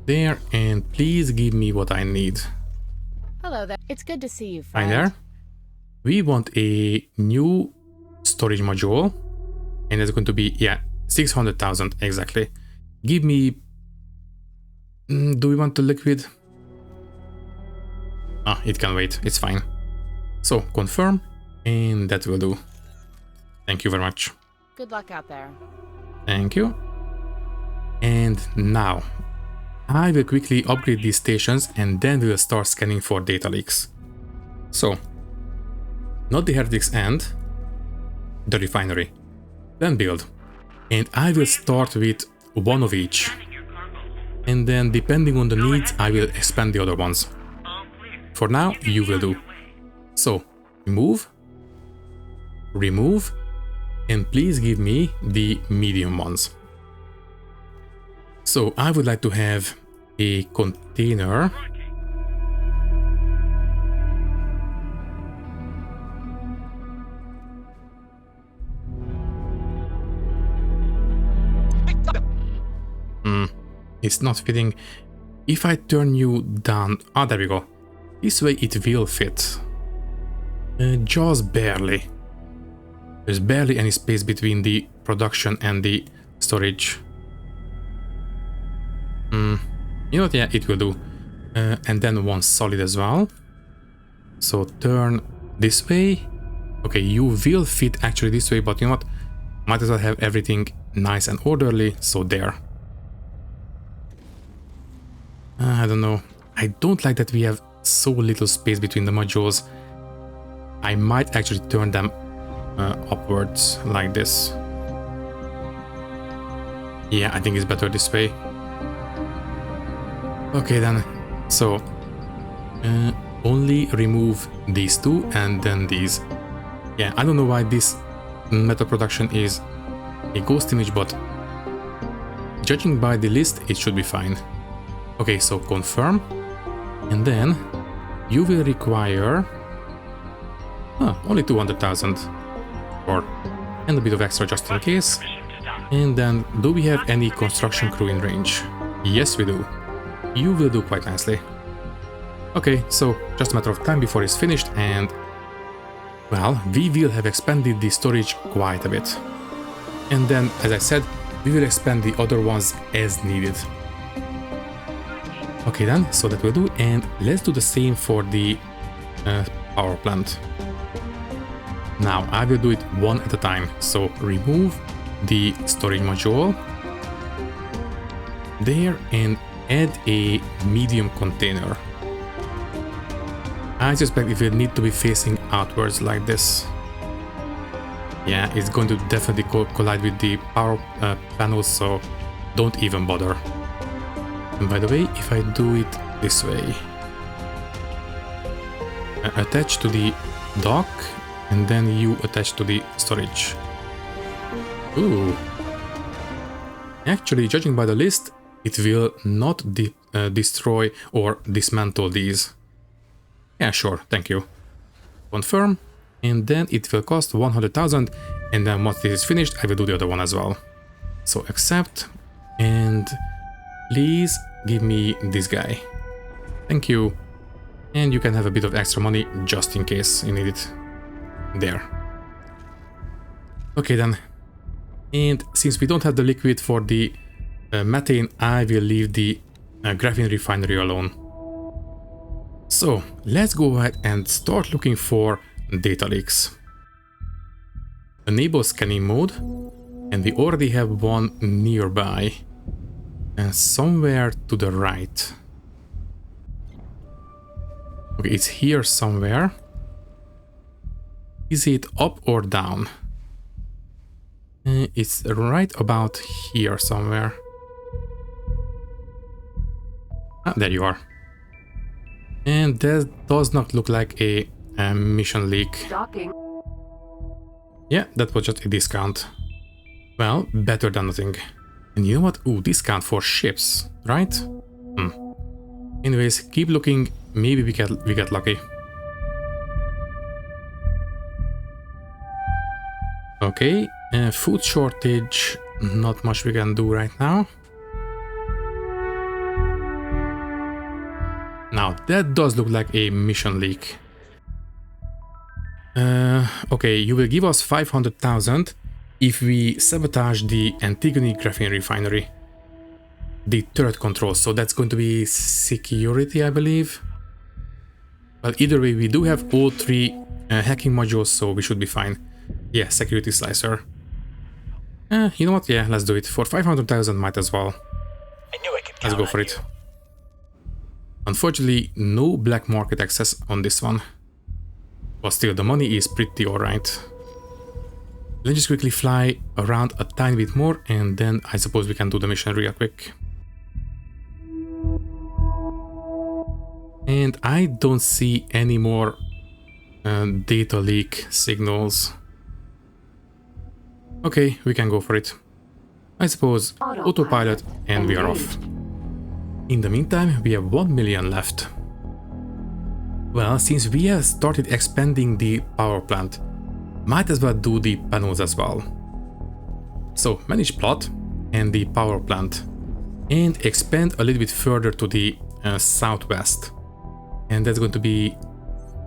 Speaker 1: There, and please give me what I need.
Speaker 7: Hello there. It's good to see you,
Speaker 1: Hi
Speaker 7: friend.
Speaker 1: there. We want a new storage module, and it's going to be, yeah, 600,000 exactly. Give me... do we want the liquid? Ah, it can wait, it's fine. So, confirm, and that will do. Thank you very much.
Speaker 7: Good luck out there.
Speaker 1: Thank you. And now, I will quickly upgrade these stations, and then we will start scanning for data leaks. So, not the Heretics end, the refinery, then build. And I will start with 1 of each. And then depending on the needs, I will expand the other ones. For now, you will do. So, remove, and please give me the medium ones. So, I would like to have a container. It's not fitting. If I turn you down... Ah, there we go. This way it will fit. Just barely. There's barely any space between the production and the storage. You know what? Yeah, it will do. And then 1 solid as well. So turn this way. Okay, you will fit actually this way, but you know what? Might as well have everything nice and orderly, so there. I don't know. I don't like that we have so little space between the modules. I might actually turn them upwards like this. Yeah, I think it's better this way. Okay then, so only remove these two and then these. Yeah, I don't know why this metal production is a ghost image, but judging by the list, it should be fine. Okay, so confirm, and then you will require only 200,000 and a bit of extra just in case. And then, do we have any construction crew in range? Yes, we do. You will do quite nicely. Okay, so just a matter of time before it's finished, and well, we will have expanded the storage quite a bit. And then, as I said, we will expand the other ones as needed. Okay then, so that will do, and let's do the same for the power plant. Now, I will do it one at a time, so remove the storage module there and add a medium container. I suspect it will need to be facing outwards like this. Yeah, it's going to definitely collide with the power panels, so don't even bother. And by the way, if I do it this way, attach to the dock, and then you attach to the storage. Ooh. Actually, judging by the list, it will not destroy or dismantle these. Yeah, sure, thank you. Confirm, and then it will cost 100,000, and then once this is finished, I will do the other one as well. So accept, and please give me this guy. Thank you. And you can have a bit of extra money just in case you need it. There. Okay then. And since we don't have the liquid for the methane, I will leave the graphene refinery alone. So let's go ahead and start looking for data leaks. Enable scanning mode, and we already have one nearby and somewhere to the right. Okay, it's here somewhere. Is it up or down? It's right about here somewhere. Ah, there you are. And that does not look like a mission leak.
Speaker 2: Docking.
Speaker 1: Yeah, that was just a discount. Well, better than nothing. And you know what? Ooh, discount for ships, right? Anyways, keep looking. Maybe we get lucky. Okay, food shortage. Not much we can do right now. Now, that does look like a mission leak. Okay, you will give us 500,000 if we sabotage the Antigone graphene refinery. The turret control, so that's going to be security, I believe. Well, either way, we do have all three hacking modules, so we should be fine. Yeah, security slicer. You know what? Yeah, let's do it. For 500,000, might as well.
Speaker 6: I knew I could
Speaker 1: Let's go for it. Unfortunately, no black market access on this one. But still, the money is pretty alright. Let's just quickly fly around a tiny bit more, and then I suppose we can do the mission real quick. And I don't see any more data leak signals. Okay, we can go for it. I suppose autopilot, and we are off. In the meantime, we have 1 million left. Well, since we have started expanding the power plant, might as well do the panels as well. So manage plot and the power plant, and expand a little bit further to the southwest. And that's going to be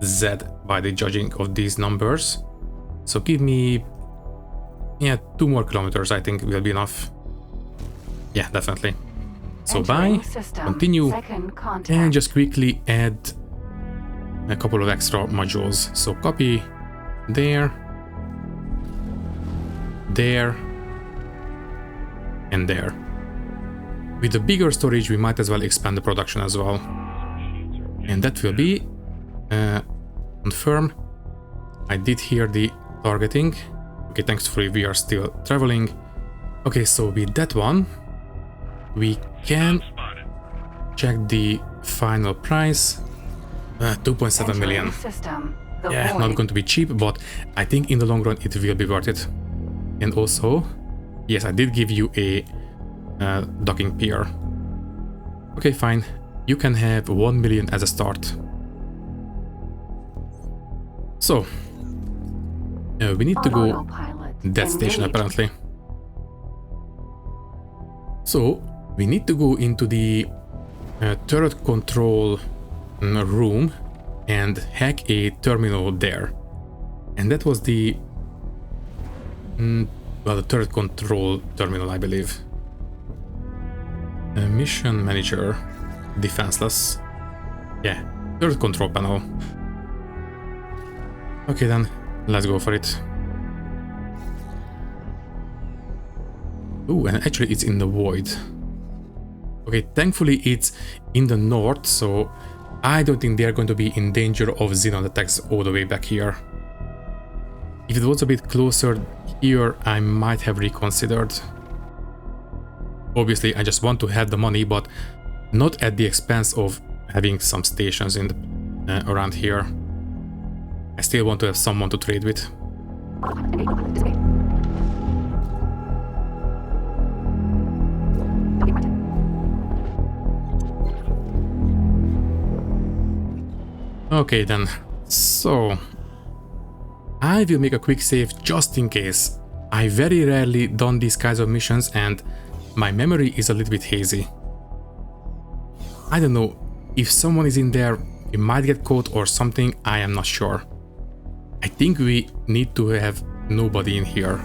Speaker 1: Z by the judging of these numbers. So give me, yeah, 2 more kilometers, I think will be enough. Yeah, definitely. So
Speaker 2: Entering
Speaker 1: bye,
Speaker 2: system.
Speaker 1: continue,
Speaker 2: Second contact.
Speaker 1: and just quickly add a couple of extra modules. So copy there, there, and there. with the bigger storage, we might as well expand the production as well. And that will be confirm. I did hear the targeting. Okay, thankfully we are still traveling. Okay, so with that one, we can check the final price. 2.7 million.
Speaker 2: System. The
Speaker 1: Yeah,
Speaker 2: void.
Speaker 1: not going to be cheap, but I think in the long run it will be worth it. And also, yes, I did give you a docking pier. Okay, fine. You can have 1 million as a start. So, we need to go
Speaker 2: Autopilot.
Speaker 1: that station
Speaker 2: Engaged.
Speaker 1: apparently. So, we need to go into the turret control room and hack a terminal there. And that was the well, the turret control terminal, I believe. Mission manager, defenseless. Yeah, turret control panel. Okay then, let's go for it. Ooh, and actually it's in the void. Okay, thankfully it's in the north, so I don't think they're going to be in danger of xenon attacks all the way back here. If it was a bit closer here, I might have reconsidered. Obviously, I just want to have the money, but not at the expense of having some stations in the, around here. I still want to have someone to trade with. Okay then, so I will make a quick save just in case. I very rarely done these kinds of missions and my memory is a little bit hazy. I don't know, if someone is in there, we might get caught or something, I am not sure. I think we need to have nobody in here,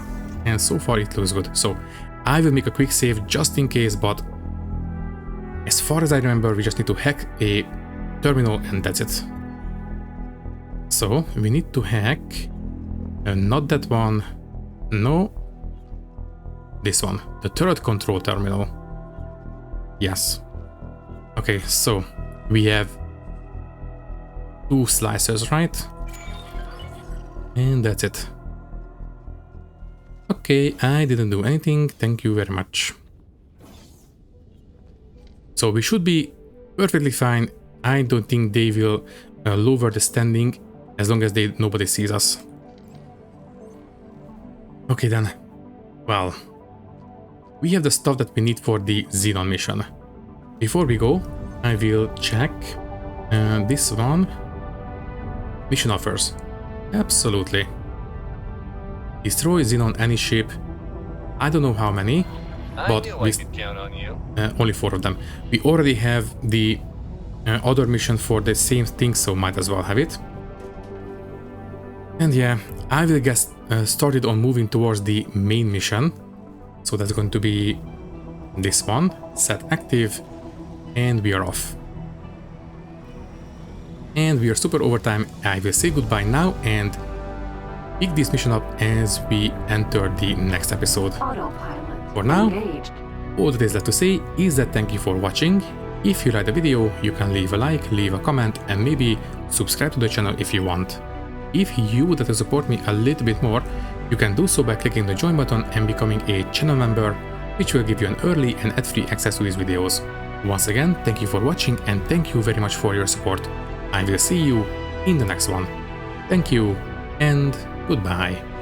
Speaker 1: and so far it looks good. So I will make a quick save just in case, but as far as I remember, we just need to hack a terminal and that's it. So we need to hack, not that one, no, this one, the turret control terminal. Yes. Okay, so we have 2 slicers, right? And that's it. Okay, I didn't do anything, thank you very much. So we should be perfectly fine. I don't think they will lower the standing as long as nobody sees us. Okay then, well, we have the stuff that we need for the Xenon mission. Before we go, I will check this one. Mission offers. Absolutely. Destroy Xenon any ship. I don't know how many, but
Speaker 6: I could count on you.
Speaker 1: only 4 of them. We already have the other mission for the same thing, so might as well have it. And yeah, I will get started on moving towards the main mission. So that's going to be this one, set active, and we are off. And we are super overtime. I will say goodbye now and pick this mission up as we enter the next episode.
Speaker 2: Autopilot.
Speaker 1: For now,
Speaker 2: Engaged.
Speaker 1: all that is left to say is that thank you for watching. If you liked the video, you can leave a like, leave a comment, and maybe subscribe to the channel if you want. If you would like to support me a little bit more, you can do so by clicking the join button and becoming a channel member, which will give you an early and ad-free access to these videos. Once again, thank you for watching and thank you very much for your support. I will see you in the next one. Thank you and goodbye.